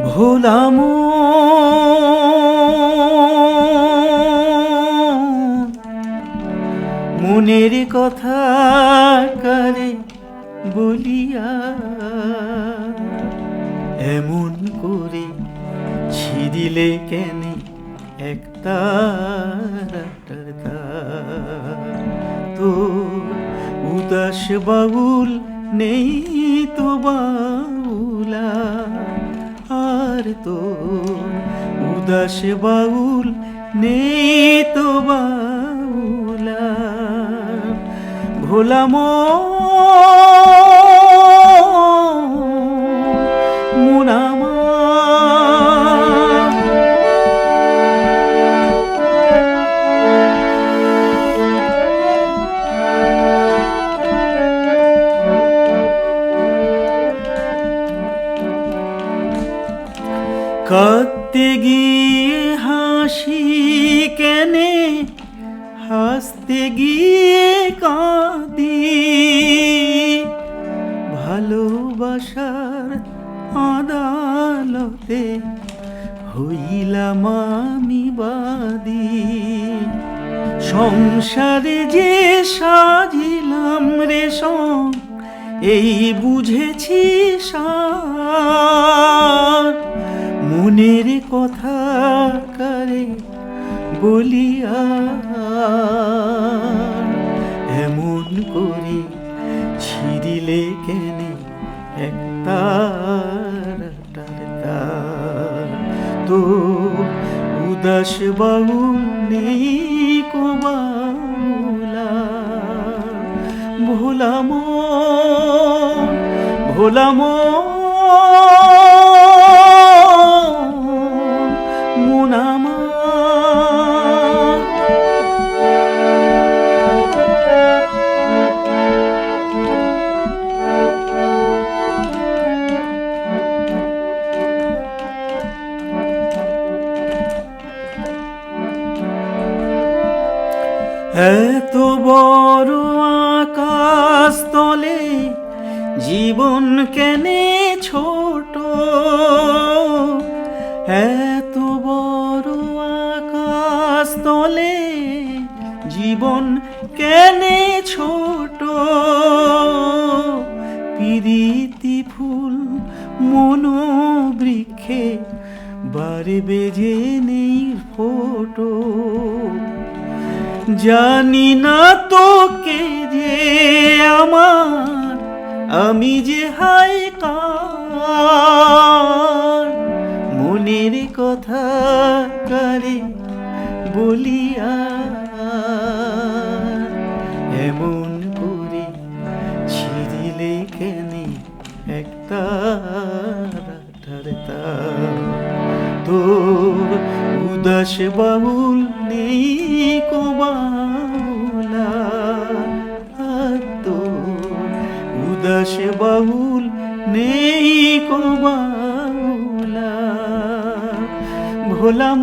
ভোলাম মনের কথা কারে বলিয়া, এমন করে ছিড়িলে কেনে একটা তো উদাস বাউল নেই তো বাউলা, আর তো উদাস বাউল নেই তো বাউলা। ভোলাম মুনামা কাঁদতে গিয়ে হাসি কেনে, হাসতে গিয়ে কাঁদি, ভালোবাসার আদালতে হইলাম আমি বাদী। সংসারে যে সাজিলাম রেশম, এই বুঝেছি সার, মনের কথা কারে বলিয়া, এমন করে ছিড়িলে কেনে একটা তো উদাস বাউল নেই কো বাউলা। ভোলাম ভোলাম মুনামা। এত বড় আকাশ তলে জীবন কেনে ছোট, এত বড় আকাশ তলে জীবন কেনে ছোট, পিরিতি ফুল মনোবৃক্ষে বারে বেজে নেই ফোটো, জানি না তোকে যে আমার আমি যে হাই কার, মনের কথা কারে বলিয়া, এমন করে ছিড়িলে কেনে একটা তোর উদাস বাউল নেই কো বাউলা, তোর উদাস বাউল নেই কো বাউলা। ভোলাম